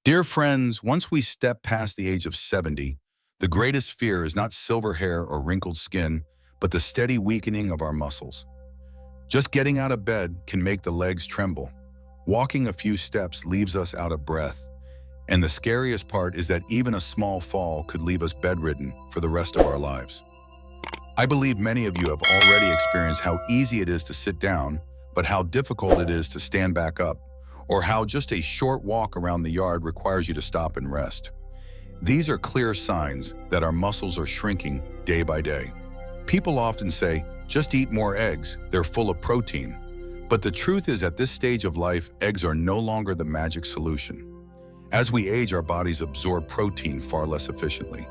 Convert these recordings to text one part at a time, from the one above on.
Dear friends, once we step past the age of 70, the greatest fear is not silver hair or wrinkled skin, but the steady weakening of our muscles. Just getting out of bed can make the legs tremble. Walking a few steps leaves us out of breath. And the scariest part is that even a small fall could leave us bedridden for the rest of our lives. I believe many of you have already experienced how easy it is to sit down, but how difficult it is to stand back up, or how just a short walk around the yard requires you to stop and rest. These are clear signs that our muscles are shrinking day by day. People often say, just eat more eggs, they're full of protein. But the truth is, at this stage of life, eggs are no longer the magic solution. As we age, our bodies absorb protein far less efficiently.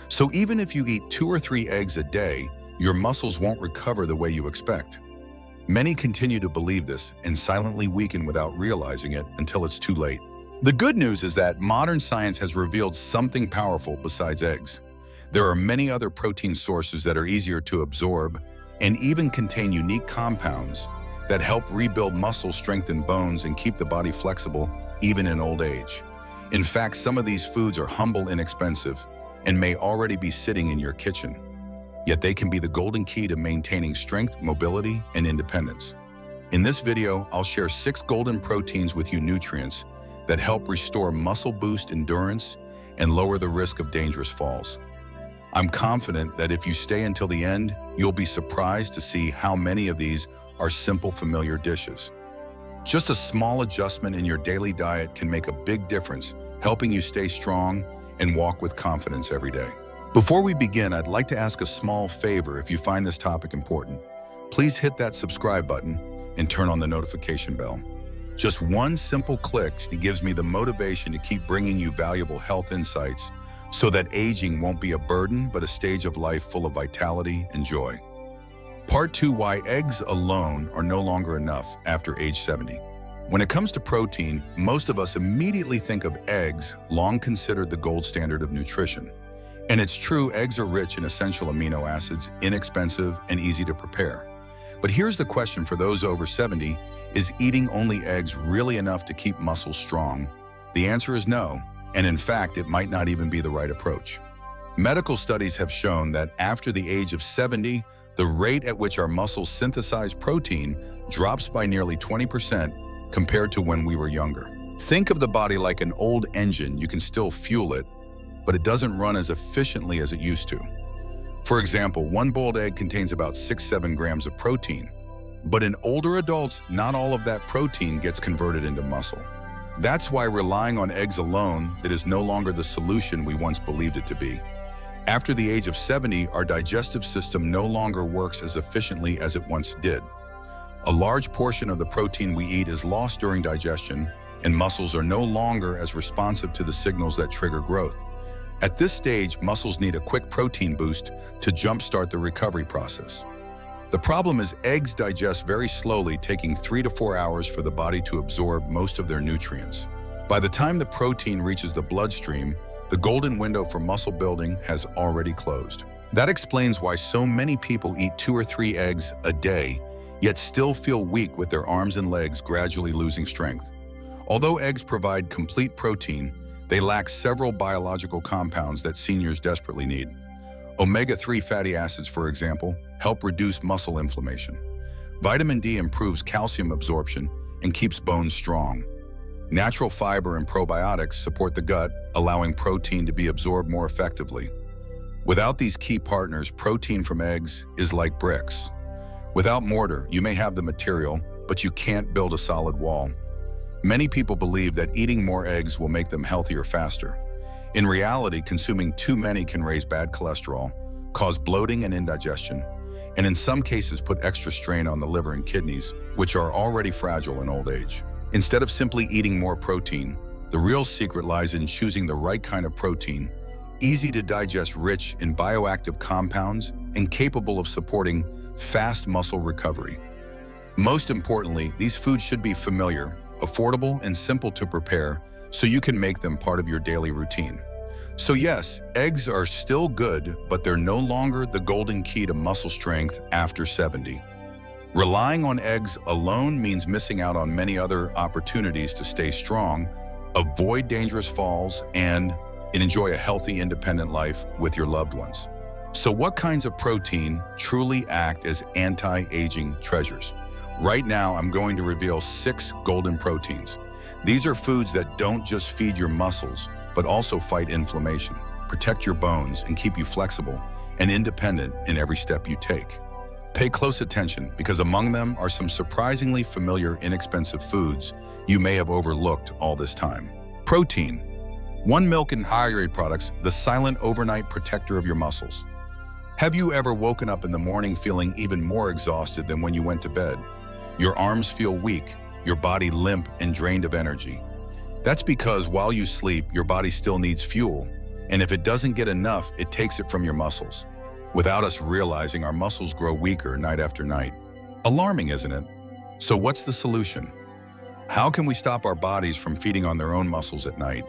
So even if you eat 2 or 3 eggs a day, your muscles won't recover the way you expect. Many continue to believe this and silently weaken without realizing it until it's too late. The good news is that modern science has revealed something powerful besides eggs. There are many other protein sources that are easier to absorb and even contain unique compounds that help rebuild muscle, strengthen bones, and keep the body flexible even in old age. In fact, some of these foods are humble, inexpensive, and may already be sitting in your kitchen. Yet they can be the golden key to maintaining strength, mobility, and independence. In this video, I'll share 6 golden proteins with you, nutrients that help restore muscle boost, endurance, and lower the risk of dangerous falls. I'm confident that if you stay until the end, you'll be surprised to see how many of these are simple, familiar dishes. Just a small adjustment in your daily diet can make a big difference, helping you stay strong and walk with confidence every day. Before we begin, I'd like to ask a small favor. If you find this topic important, please hit that subscribe button and turn on the notification bell. Just one simple click gives me the motivation to keep bringing you valuable health insights so that aging won't be a burden, but a stage of life full of vitality and joy. Part 2, why eggs alone are no longer enough after age 70. When it comes to protein, most of us immediately think of eggs, long considered the gold standard of nutrition. And it's true, eggs are rich in essential amino acids, inexpensive, and easy to prepare. But here's the question for those over 70, is eating only eggs really enough to keep muscles strong? The answer is no, and in fact, it might not even be the right approach. Medical studies have shown that after the age of 70, the rate at which our muscles synthesize protein drops by nearly 20% compared to when we were younger. Think of the body like an old engine. You can still fuel it, but it doesn't run as efficiently as it used to. For example, one boiled egg contains about 6-7 grams of protein, but in older adults, not all of that protein gets converted into muscle. That's why relying on eggs alone, that is no longer the solution we once believed it to be. After the age of 70, our digestive system no longer works as efficiently as it once did. A large portion of the protein we eat is lost during digestion, and muscles are no longer as responsive to the signals that trigger growth. At this stage, muscles need a quick protein boost to jumpstart the recovery process. The problem is eggs digest very slowly, taking 3 to 4 hours for the body to absorb most of their nutrients. By the time the protein reaches the bloodstream, the golden window for muscle building has already closed. That explains why so many people eat 2 or 3 eggs a day, yet still feel weak with their arms and legs gradually losing strength. Although eggs provide complete protein, they lack several biological compounds that seniors desperately need. Omega-3 fatty acids, for example, help reduce muscle inflammation. Vitamin D improves calcium absorption and keeps bones strong. Natural fiber and probiotics support the gut, allowing protein to be absorbed more effectively. Without these key partners, protein from eggs is like bricks. Without mortar, you may have the material, but you can't build a solid wall. Many people believe that eating more eggs will make them healthier faster. In reality, consuming too many can raise bad cholesterol, cause bloating and indigestion, and in some cases put extra strain on the liver and kidneys, which are already fragile in old age. Instead of simply eating more protein, the real secret lies in choosing the right kind of protein, easy to digest, rich in bioactive compounds, and capable of supporting fast muscle recovery. Most importantly, these foods should be familiar, affordable, and simple to prepare so you can make them part of your daily routine. So yes, eggs are still good, but they're no longer the golden key to muscle strength after 70. Relying on eggs alone means missing out on many other opportunities to stay strong, avoid dangerous falls, and enjoy a healthy, independent life with your loved ones. So what kinds of protein truly act as anti-aging treasures? Right now, I'm going to reveal 6 golden proteins. These are foods that don't just feed your muscles, but also fight inflammation, protect your bones, and keep you flexible and independent in every step you take. Pay close attention because among them are some surprisingly familiar, inexpensive foods you may have overlooked all this time. Protein. One milk and dairy products, the silent overnight protector of your muscles. Have you ever woken up in the morning feeling even more exhausted than when you went to bed? Your arms feel weak, your body limp and drained of energy. That's because while you sleep, your body still needs fuel, and if it doesn't get enough, it takes it from your muscles. Without us realizing, our muscles grow weaker night after night. Alarming, isn't it? So what's the solution? How can we stop our bodies from feeding on their own muscles at night?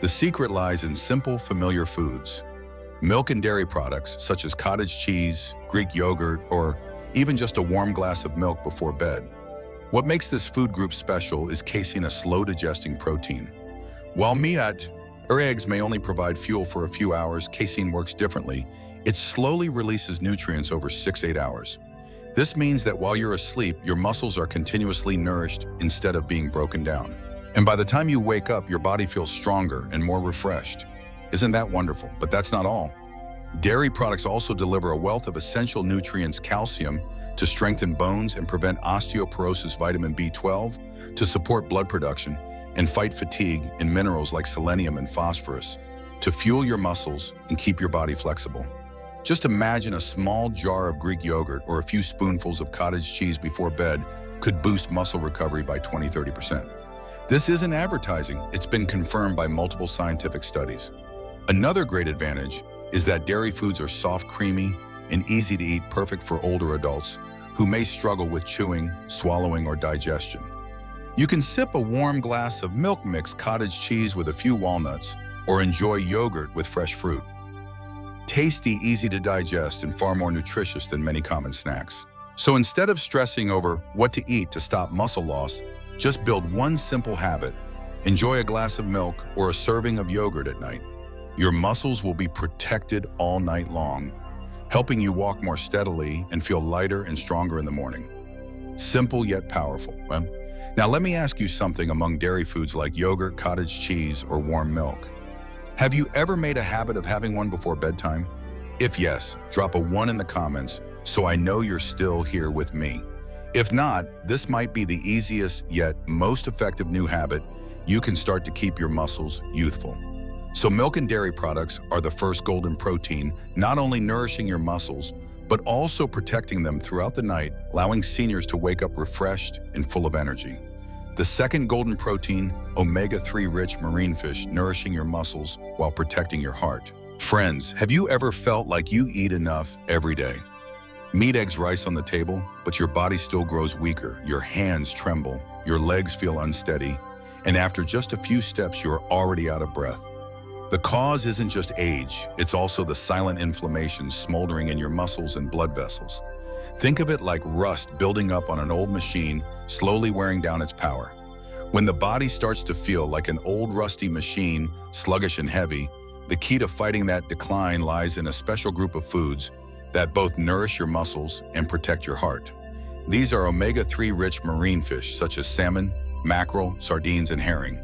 The secret lies in simple, familiar foods. Milk and dairy products, such as cottage cheese, Greek yogurt, or even just a warm glass of milk before bed. What makes this food group special is casein, a slow-digesting protein. While meat or eggs may only provide fuel for a few hours, casein works differently. It slowly releases nutrients over 6-8 hours. This means that while you're asleep, your muscles are continuously nourished instead of being broken down. And by the time you wake up, your body feels stronger and more refreshed. Isn't that wonderful? But that's not all. Dairy products also deliver a wealth of essential nutrients: calcium to strengthen bones and prevent osteoporosis, vitamin B12 to support blood production and fight fatigue, and minerals like selenium and phosphorus to fuel your muscles and keep your body flexible. Just imagine a small jar of Greek yogurt or a few spoonfuls of cottage cheese before bed could boost muscle recovery by 20–30%. This isn't advertising, it's been confirmed by multiple scientific studies. Another great advantage is that dairy foods are soft, creamy, and easy to eat, perfect for older adults who may struggle with chewing, swallowing, or digestion. You can sip a warm glass of milk, mix cottage cheese with a few walnuts, or enjoy yogurt with fresh fruit. Tasty, easy to digest, and far more nutritious than many common snacks. So instead of stressing over what to eat to stop muscle loss, just build one simple habit. Enjoy a glass of milk or a serving of yogurt at night. Your muscles will be protected all night long, helping you walk more steadily and feel lighter and stronger in the morning. Simple yet powerful. Now let me ask you something. Among dairy foods like yogurt, cottage cheese, or warm milk, have you ever made a habit of having one before bedtime? If yes, drop a 1 in the comments so I know you're still here with me. If not, this might be the easiest yet most effective new habit you can start to keep your muscles youthful. So milk and dairy products are the first golden protein, not only nourishing your muscles, but also protecting them throughout the night, allowing seniors to wake up refreshed and full of energy. The second golden protein, omega-3 rich marine fish, nourishing your muscles while protecting your heart. Friends, have you ever felt like you eat enough every day? Meat, eggs, rice on the table, but your body still grows weaker, your hands tremble, your legs feel unsteady, and after just a few steps, you're already out of breath. The cause isn't just age, it's also the silent inflammation smoldering in your muscles and blood vessels. Think of it like rust building up on an old machine, slowly wearing down its power. When the body starts to feel like an old rusty machine, sluggish and heavy, the key to fighting that decline lies in a special group of foods that both nourish your muscles and protect your heart. These are omega-3 rich marine fish such as salmon, mackerel, sardines, and herring.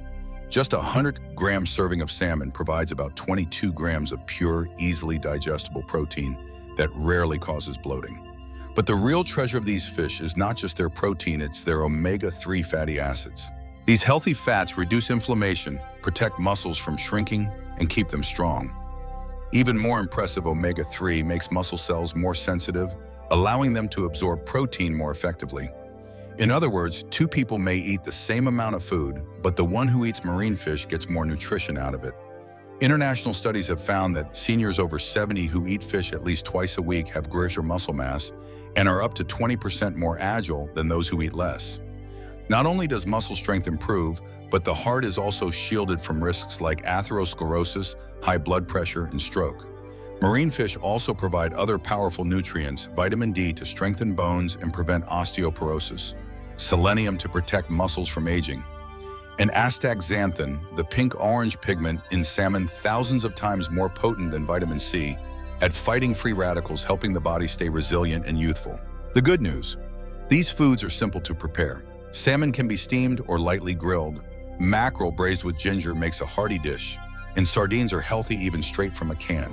Just a 100-gram serving of salmon provides about 22 grams of pure, easily digestible protein that rarely causes bloating. But the real treasure of these fish is not just their protein, it's their omega-3 fatty acids. These healthy fats reduce inflammation, protect muscles from shrinking, and keep them strong. Even more impressive, omega-3 makes muscle cells more sensitive, allowing them to absorb protein more effectively. In other words, 2 people may eat the same amount of food, but the one who eats marine fish gets more nutrition out of it. International studies have found that seniors over 70 who eat fish at least twice a week have greater muscle mass and are up to 20% more agile than those who eat less. Not only does muscle strength improve, but the heart is also shielded from risks like atherosclerosis, high blood pressure, and stroke. Marine fish also provide other powerful nutrients: vitamin D to strengthen bones and prevent osteoporosis, selenium to protect muscles from aging, And astaxanthin, the pink-orange pigment in salmon, thousands of times more potent than vitamin C at fighting free radicals, helping the body stay resilient and youthful. The good news: these foods are simple to prepare. Salmon can be steamed or lightly grilled. Mackerel braised with ginger makes a hearty dish, and sardines are healthy even straight from a can.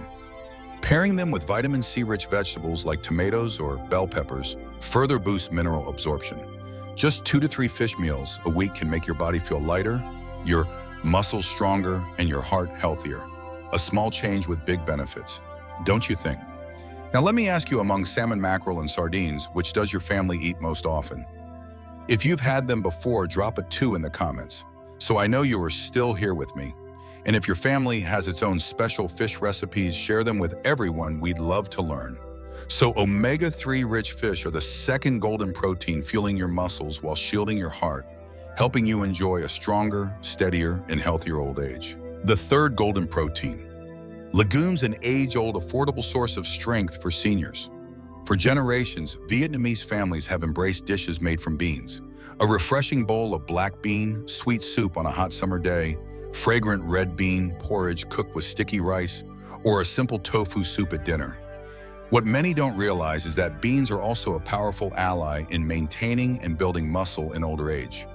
Pairing them with vitamin C-rich vegetables like tomatoes or bell peppers further boosts mineral absorption. Just 2 to 3 fish meals a week can make your body feel lighter, your muscles stronger, and your heart healthier. A small change with big benefits, don't you think? Now let me ask you, among salmon, mackerel, and sardines, which does your family eat most often? If you've had them before, drop a 2 in the comments, so I know you are still here with me. And if your family has its own special fish recipes, share them with everyone. We'd love to learn. So omega-3 rich fish are the second golden protein, fueling your muscles while shielding your heart, helping you enjoy a stronger, steadier, and healthier old age. The third golden protein: legumes, an age-old, affordable source of strength for seniors. For generations, Vietnamese families have embraced dishes made from beans. A refreshing bowl of black bean sweet soup on a hot summer day, fragrant red bean porridge cooked with sticky rice, or a simple tofu soup at dinner. What many don't realize is that beans are also a powerful ally in maintaining and building muscle in older age.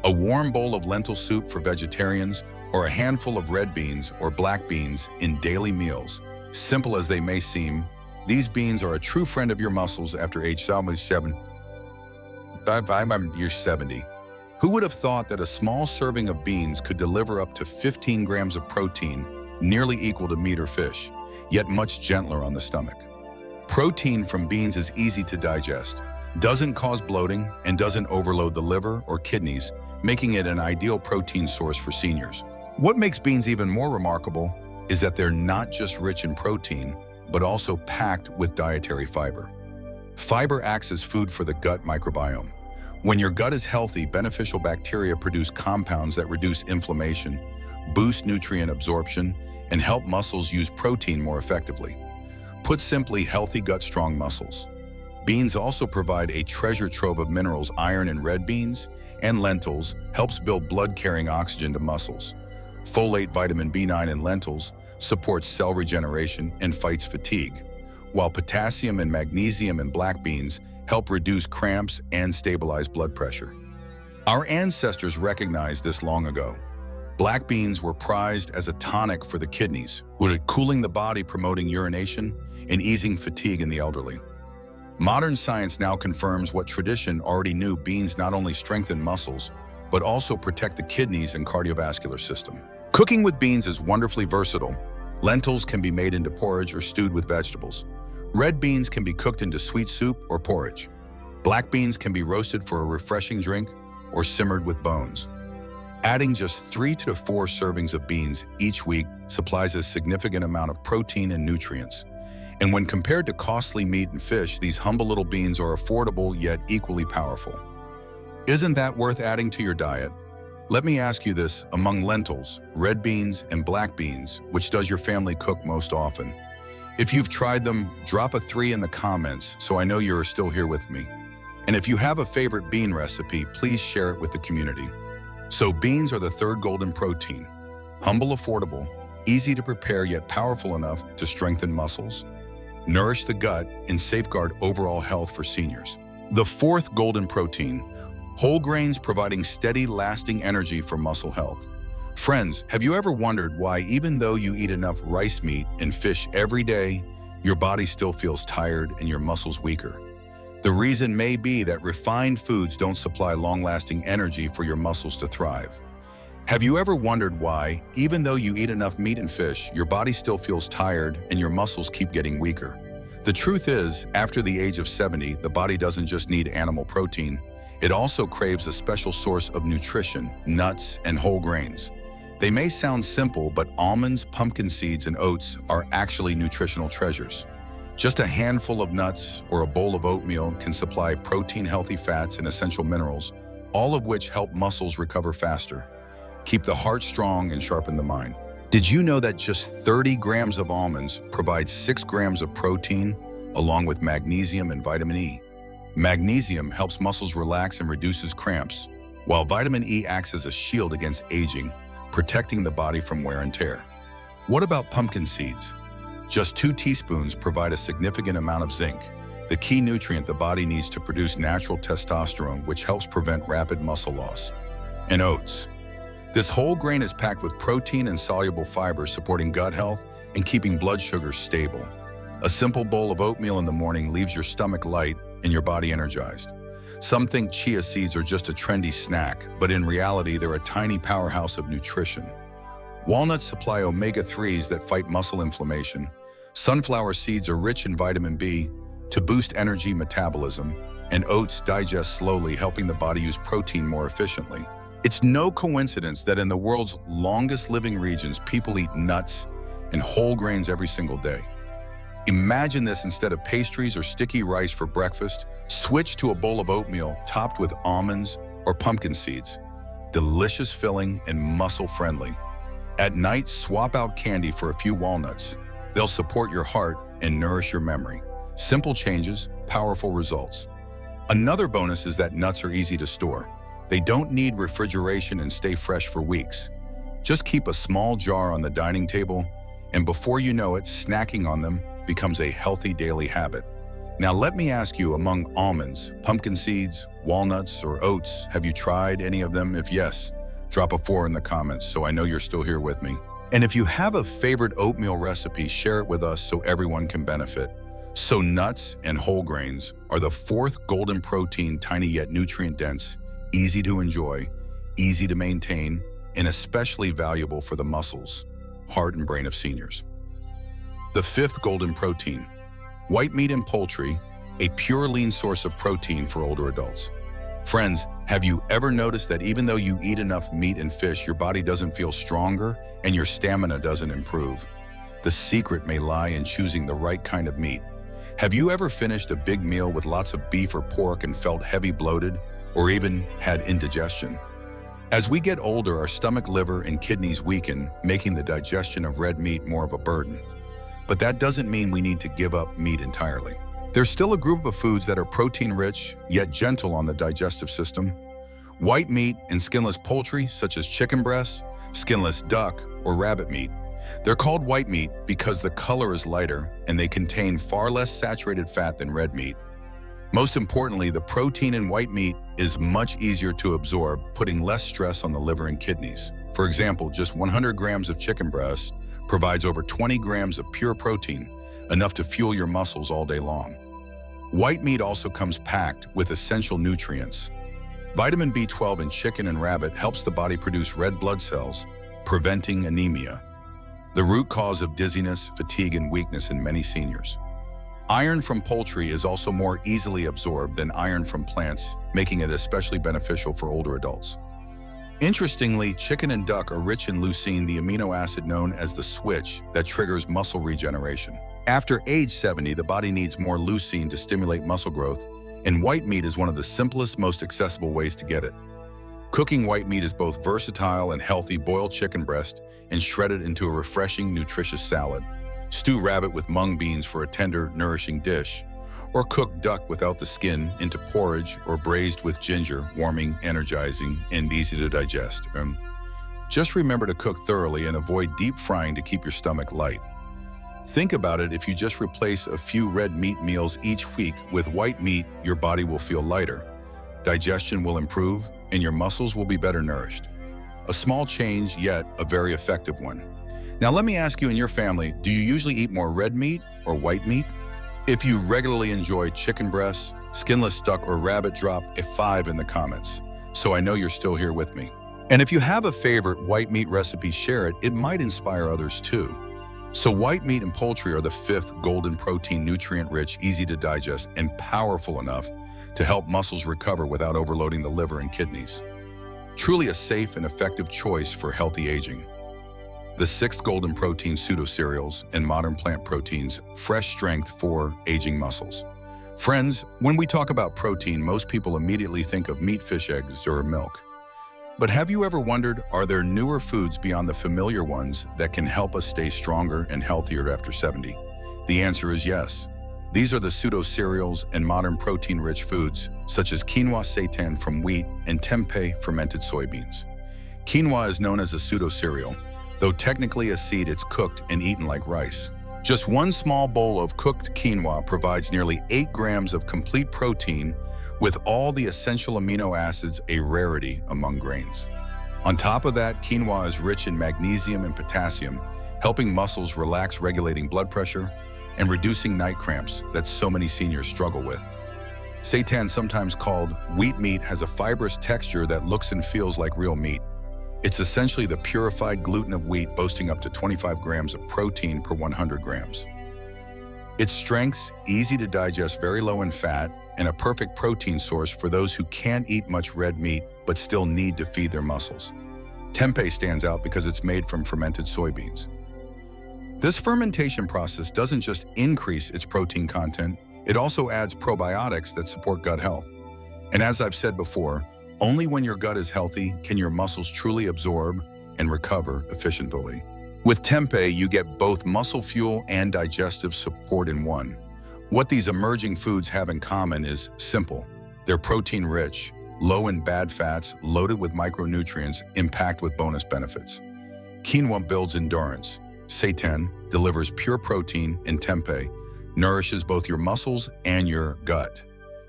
A warm bowl of lentil soup for vegetarians, or a handful of red beans or black beans in daily meals. Simple as they may seem, these beans are a true friend of your muscles after age 77. You're 70. Who would have thought that a small serving of beans could deliver up to 15 grams of protein, nearly equal to meat or fish, yet much gentler on the stomach? Protein from beans is easy to digest, doesn't cause bloating, and doesn't overload the liver or kidneys, making it an ideal protein source for seniors. What makes beans even more remarkable is that they're not just rich in protein, but also packed with dietary fiber. Fiber acts as food for the gut microbiome. When your gut is healthy, beneficial bacteria produce compounds that reduce inflammation, boost nutrient absorption, and help muscles use protein more effectively. Put simply, healthy gut, strong muscles. Beans also provide a treasure trove of minerals. Iron in red beans and lentils helps build blood-carrying oxygen to muscles. Folate, vitamin B9 in lentils supports cell regeneration and fights fatigue, while potassium and magnesium in black beans help reduce cramps and stabilize blood pressure. Our ancestors recognized this long ago. Black beans were prized as a tonic for the kidneys, cooling the body, promoting urination, and easing fatigue in the elderly. Modern science now confirms what tradition already knew: beans not only strengthen muscles, but also protect the kidneys and cardiovascular system. Cooking with beans is wonderfully versatile. Lentils can be made into porridge or stewed with vegetables. Red beans can be cooked into sweet soup or porridge. Black beans can be roasted for a refreshing drink or simmered with bones. Adding just 3 to 4 servings of beans each week supplies a significant amount of protein and nutrients. And when compared to costly meat and fish, these humble little beans are affordable yet equally powerful. Isn't that worth adding to your diet? Let me ask you this: among lentils, red beans, and black beans, which does your family cook most often? If you've tried them, drop a 3 in the comments so I know you're still here with me. And if you have a favorite bean recipe, please share it with the community. So beans are the third golden protein. Humble, affordable, easy to prepare, yet powerful enough to strengthen muscles, nourish the gut, and safeguard overall health for seniors. The fourth golden protein: whole grains, providing steady, lasting energy for muscle health. Friends, have you ever wondered why, even though you eat enough rice, meat, and fish every day, your body still feels tired and your muscles weaker? The reason may be that refined foods don't supply long-lasting energy for your muscles to thrive. Have you ever wondered why, even though you eat enough meat and fish, your body still feels tired and your muscles keep getting weaker? The truth is, after the age of 70, the body doesn't just need animal protein, it also craves a special source of nutrition: nuts and whole grains. They may sound simple, but almonds, pumpkin seeds, and oats are actually nutritional treasures. Just a handful of nuts or a bowl of oatmeal can supply protein, healthy fats, and essential minerals, all of which help muscles recover faster, keep the heart strong, and sharpen the mind. Did you know that just 30 grams of almonds provide 6 grams of protein, along with magnesium and vitamin E? Magnesium helps muscles relax and reduces cramps, while vitamin E acts as a shield against aging, protecting the body from wear and tear. What about pumpkin seeds? Just 2 teaspoons provide a significant amount of zinc, the key nutrient the body needs to produce natural testosterone, which helps prevent rapid muscle loss. And oats. This whole grain is packed with protein and soluble fibers, supporting gut health and keeping blood sugars stable. A simple bowl of oatmeal in the morning leaves your stomach light and your body energized. Some think chia seeds are just a trendy snack, but in reality, they're a tiny powerhouse of nutrition. Walnuts supply omega-3s that fight muscle inflammation. Sunflower seeds are rich in vitamin B to boost energy metabolism, and oats digest slowly, helping the body use protein more efficiently. It's no coincidence that in the world's longest living regions, people eat nuts and whole grains every single day. Imagine this: instead of pastries or sticky rice for breakfast, switch to a bowl of oatmeal topped with almonds or pumpkin seeds. Delicious, filling, and muscle-friendly. At night, swap out candy for a few walnuts. They'll support your heart and nourish your memory. Simple changes, powerful results. Another bonus is that nuts are easy to store. They don't need refrigeration and stay fresh for weeks. Just keep a small jar on the dining table, and before you know it, snacking on them becomes a healthy daily habit. Now let me ask you, among almonds, pumpkin seeds, walnuts, or oats, have you tried any of them? If yes, drop a 4 in the comments so I know you're still here with me. And if you have a favorite oatmeal recipe, share it with us so everyone can benefit. So nuts and whole grains are the 4th golden protein, tiny yet nutrient-dense, easy to enjoy, easy to maintain, and especially valuable for the muscles, heart, and brain of seniors. The 5th golden protein, white meat and poultry, a pure lean source of protein for older adults. Friends, have you ever noticed that even though you eat enough meat and fish, your body doesn't feel stronger and your stamina doesn't improve? The secret may lie in choosing the right kind of meat. Have you ever finished a big meal with lots of beef or pork and felt heavy, bloated, or even had indigestion? As we get older, our stomach, liver, and kidneys weaken, making the digestion of red meat more of a burden. But that doesn't mean we need to give up meat entirely. There's still a group of foods that are protein-rich, yet gentle on the digestive system. White meat and skinless poultry, such as chicken breast, skinless duck, or rabbit meat. They're called white meat because the color is lighter and they contain far less saturated fat than red meat. Most importantly, the protein in white meat is much easier to absorb, putting less stress on the liver and kidneys. For example, just 100 grams of chicken breast provides over 20 grams of pure protein, enough to fuel your muscles all day long. White meat also comes packed with essential nutrients. Vitamin B12 in chicken and rabbit helps the body produce red blood cells, preventing anemia, the root cause of dizziness, fatigue, and weakness in many seniors. Iron from poultry is also more easily absorbed than iron from plants, making it especially beneficial for older adults. Interestingly, chicken and duck are rich in leucine, the amino acid known as the switch that triggers muscle regeneration. After age 70, the body needs more leucine to stimulate muscle growth, and white meat is one of the simplest, most accessible ways to get it. Cooking white meat is both versatile and healthy. Boil chicken breast and shred it into a refreshing, nutritious salad. Stew rabbit with mung beans for a tender, nourishing dish. Or cook duck without the skin into porridge or braised with ginger, warming, energizing, and easy to digest. Just remember to cook thoroughly and avoid deep frying to keep your stomach light. Think about it: if you just replace a few red meat meals each week with white meat, your body will feel lighter, digestion will improve, and your muscles will be better nourished. A small change, yet a very effective one. Now let me ask you and your family, do you usually eat more red meat or white meat? If you regularly enjoy chicken breast, skinless duck, or rabbit, drop a 5 in the comments so I know you're still here with me. And if you have a favorite white meat recipe, share it. It might inspire others too. So white meat and poultry are the 5th golden protein, nutrient-rich, easy to digest, and powerful enough to help muscles recover without overloading the liver and kidneys. Truly a safe and effective choice for healthy aging. The 6th golden protein, pseudo-cereals and modern plant proteins, fresh strength for aging muscles. Friends, when we talk about protein, most people immediately think of meat, fish, eggs, or milk. But have you ever wondered, are there newer foods beyond the familiar ones that can help us stay stronger and healthier after 70? The answer is yes. These are the pseudo-cereals and modern protein-rich foods, such as quinoa seitan from wheat and tempeh fermented soybeans. Quinoa is known as a pseudo-cereal, though technically a seed it's cooked and eaten like rice. Just one small bowl of cooked quinoa provides nearly 8 grams of complete protein with all the essential amino acids, a rarity among grains. On top of that, quinoa is rich in magnesium and potassium, helping muscles relax, regulating blood pressure, and reducing night cramps that so many seniors struggle with. Seitan, sometimes called wheat meat, has a fibrous texture that looks and feels like real meat. It's essentially the purified gluten of wheat, boasting up to 25 grams of protein per 100 grams. Its strengths: easy to digest, very low in fat, and a perfect protein source for those who can't eat much red meat but still need to feed their muscles. Tempeh stands out because it's made from fermented soybeans. This fermentation process doesn't just increase its protein content, it also adds probiotics that support gut health. And as I've said before, only when your gut is healthy can your muscles truly absorb and recover efficiently. With tempeh, you get both muscle fuel and digestive support in one. What these emerging foods have in common is simple. They're protein-rich, low in bad fats, loaded with micronutrients, packed with bonus benefits. Quinoa builds endurance. Seitan delivers pure protein, and tempeh nourishes both your muscles and your gut.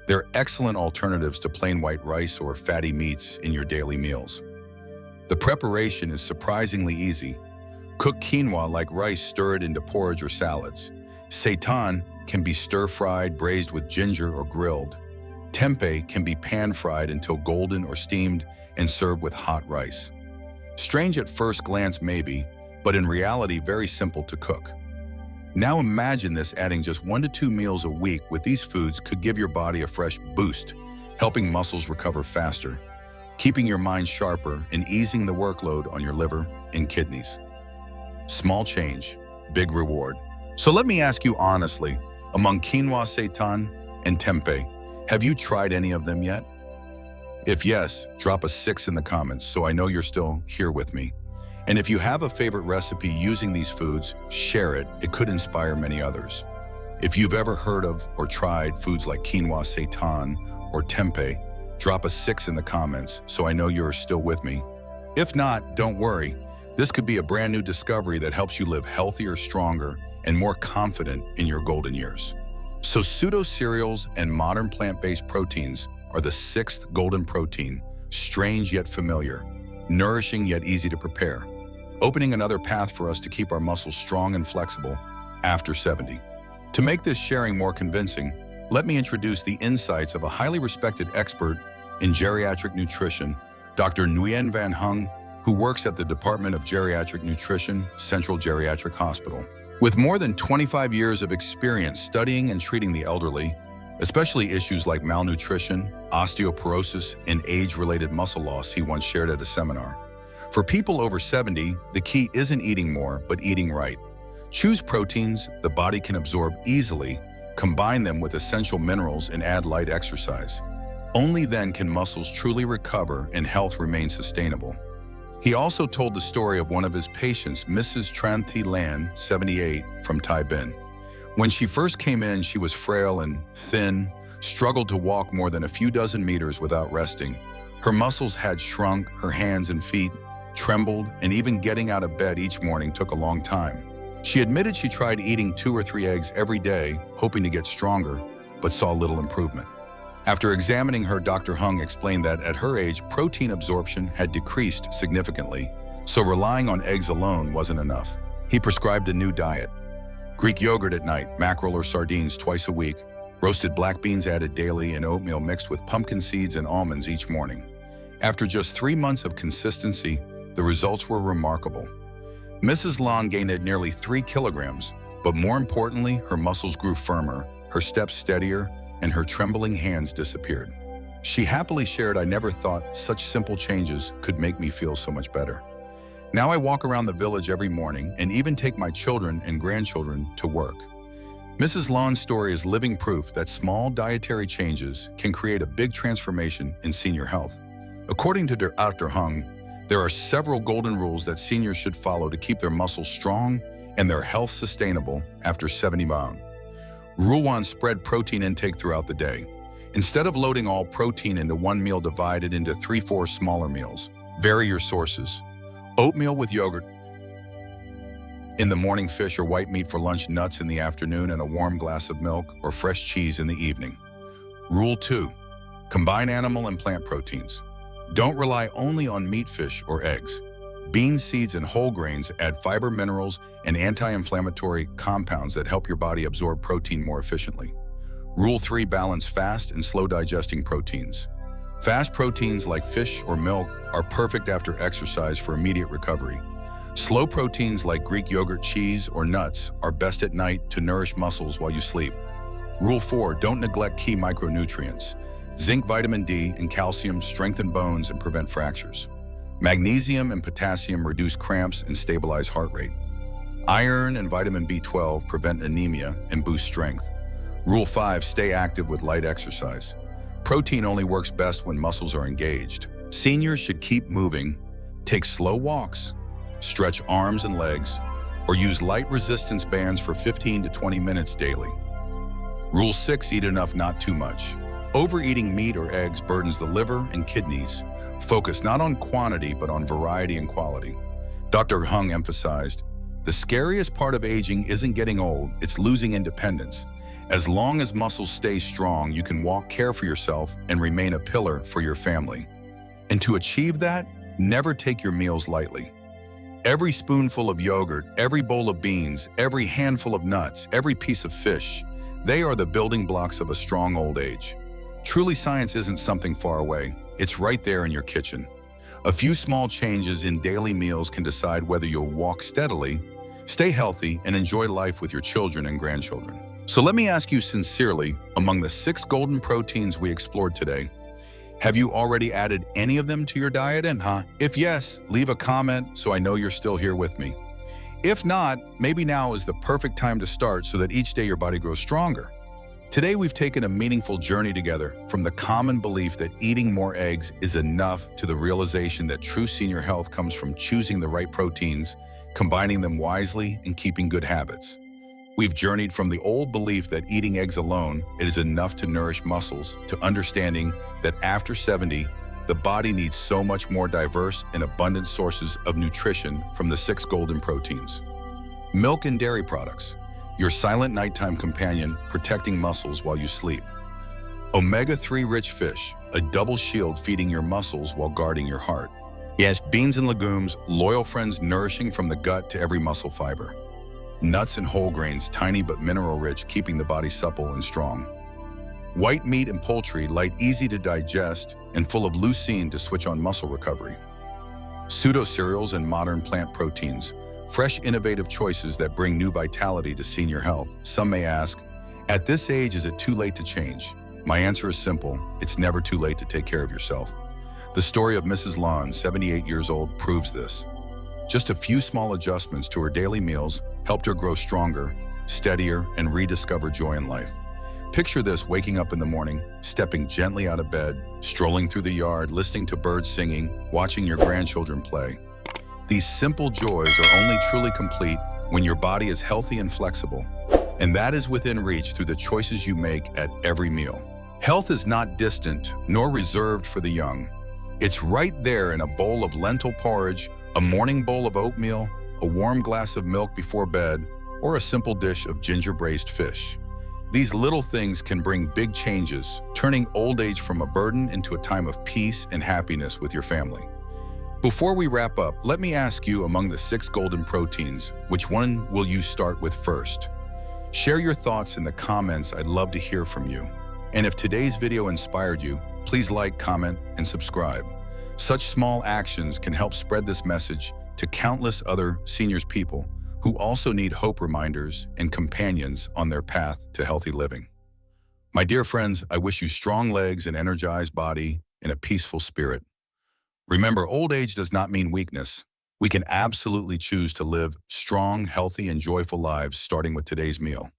They're excellent alternatives to plain white rice or fatty meats in your daily meals. The preparation is surprisingly easy. Cook quinoa like rice, stir it into porridge or salads. Seitan can be stir-fried, braised with ginger, or grilled. Tempeh can be pan-fried until golden or steamed and served with hot rice. Strange at first glance maybe, but in reality very simple to cook. Now imagine this: adding just 1 to 2 meals a week with these foods could give your body a fresh boost, helping muscles recover faster, keeping your mind sharper, and easing the workload on your liver and kidneys. Small change, big reward. So let me ask you honestly, among quinoa, seitan, and tempeh, have you tried any of them yet? If yes, drop a 6 in the comments so I know you're still here with me. And if you have a favorite recipe using these foods, share it. It could inspire many others. If you've ever heard of or tried foods like quinoa, seitan, or tempeh, drop a 6 in the comments so I know you're still with me. If not, don't worry. This could be a brand new discovery that helps you live healthier, stronger, and more confident in your golden years. So pseudo-cereals and modern plant-based proteins are the 6th golden protein, strange yet familiar, nourishing yet easy to prepare, opening another path for us to keep our muscles strong and flexible after 70. To make this sharing more convincing, let me introduce the insights of a highly respected expert in geriatric nutrition, Dr. Nguyen Van Hung, who works at the Department of Geriatric Nutrition, Central Geriatric Hospital. With more than 25 years of experience studying and treating the elderly, especially issues like malnutrition, osteoporosis, and age-related muscle loss, he once shared at a seminar. For people over 70, the key isn't eating more, but eating right. Choose proteins the body can absorb easily, combine them with essential minerals, and add light exercise. Only then can muscles truly recover and health remain sustainable. He also told the story of one of his patients, Mrs. Tran Thi Lan, 78, from Tai Bin. When she first came in, she was frail and thin, struggled to walk more than a few dozen meters without resting. Her muscles had shrunk, her hands and feet trembled, and even getting out of bed each morning took a long time. She admitted she tried eating 2 or 3 eggs every day, hoping to get stronger, but saw little improvement. After examining her, Dr. Hung explained that at her age, protein absorption had decreased significantly, so relying on eggs alone wasn't enough. He prescribed a new diet: Greek yogurt at night, mackerel or sardines twice a week, roasted black beans added daily, and oatmeal mixed with pumpkin seeds and almonds each morning. After just 3 months of consistency, the results were remarkable. Mrs. Lan gained nearly 3 kilograms, but more importantly, her muscles grew firmer, her steps steadier, and her trembling hands disappeared. She happily shared, "I never thought such simple changes could make me feel so much better. Now I walk around the village every morning and even take my children and grandchildren to work." Mrs. Lan's story is living proof that small dietary changes can create a big transformation in senior health. According to Dr. Hung, there are several golden rules that seniors should follow to keep their muscles strong and their health sustainable after 70. Rule 1, spread protein intake throughout the day. Instead of loading all protein into one meal, divide it into 3-4 smaller meals. Vary your sources. Oatmeal with yogurt in the morning, fish or white meat for lunch, nuts in the afternoon, and a warm glass of milk or fresh cheese in the evening. Rule 2, combine animal and plant proteins. Don't rely only on meat, fish, or eggs. Beans, seeds, and whole grains add fiber, minerals, and anti-inflammatory compounds that help your body absorb protein more efficiently. Rule 3, balance fast and slow digesting proteins. Fast proteins like fish or milk are perfect after exercise for immediate recovery. Slow proteins like Greek yogurt, cheese, or nuts are best at night to nourish muscles while you sleep. Rule 4, don't neglect key micronutrients. Zinc, vitamin D, and calcium strengthen bones and prevent fractures. Magnesium and potassium reduce cramps and stabilize heart rate. Iron and vitamin B12 prevent anemia and boost strength. Rule 5, stay active with light exercise. Protein only works best when muscles are engaged. Seniors should keep moving, take slow walks, stretch arms and legs, or use light resistance bands for 15 to 20 minutes daily. Rule 6, eat enough, not too much. Overeating meat or eggs burdens the liver and kidneys. Focus not on quantity, but on variety and quality. Dr. Hung emphasized, the scariest part of aging isn't getting old, it's losing independence. As long as muscles stay strong, you can walk, care for yourself, and remain a pillar for your family. And to achieve that, never take your meals lightly. Every spoonful of yogurt, every bowl of beans, every handful of nuts, every piece of fish, they are the building blocks of a strong old age. Truly, science isn't something far away. It's right there in your kitchen. A few small changes in daily meals can decide whether you'll walk steadily, stay healthy, and enjoy life with your children and grandchildren. So let me ask you sincerely, among the 6 golden proteins we explored today, have you already added any of them to your diet? And if yes, leave a comment so I know you're still here with me. If not, maybe now is the perfect time to start so that each day your body grows stronger. Today, we've taken a meaningful journey together, from the common belief that eating more eggs is enough to the realization that true senior health comes from choosing the right proteins, combining them wisely, and keeping good habits. We've journeyed from the old belief that eating eggs alone is enough to nourish muscles to understanding that after 70, the body needs so much more diverse and abundant sources of nutrition from the 6 golden proteins. Milk and dairy products, your silent nighttime companion protecting muscles while you sleep. Omega-3 rich fish, a double shield feeding your muscles while guarding your heart. Yes, beans and legumes, loyal friends nourishing from the gut to every muscle fiber. Nuts and whole grains, tiny but mineral-rich, keeping the body supple and strong. White meat and poultry, light, easy to digest, and full of leucine to switch on muscle recovery. Pseudo-cereals and modern plant proteins, fresh, innovative choices that bring new vitality to senior health. Some may ask, at this age, is it too late to change? My answer is simple. It's never too late to take care of yourself. The story of Mrs. Lon, 78 years old, proves this. Just a few small adjustments to her daily meals helped her grow stronger, steadier, and rediscover joy in life. Picture this: waking up in the morning, stepping gently out of bed, strolling through the yard, listening to birds singing, watching your grandchildren play. These simple joys are only truly complete when your body is healthy and flexible, and that is within reach through the choices you make at every meal. Health is not distant nor reserved for the young. It's right there in a bowl of lentil porridge, a morning bowl of oatmeal, a warm glass of milk before bed, or a simple dish of ginger-braised fish. These little things can bring big changes, turning old age from a burden into a time of peace and happiness with your family. Before we wrap up, let me ask you, among the 6 golden proteins, which one will you start with first? Share your thoughts in the comments. I'd love to hear from you. And if today's video inspired you, please like, comment, and subscribe. Such small actions can help spread this message to countless other seniors people who also need hope, reminders, and companions on their path to healthy living. My dear friends, I wish you strong legs, an energized body, and a peaceful spirit. Remember, old age does not mean weakness. We can absolutely choose to live strong, healthy, and joyful lives, starting with today's meal.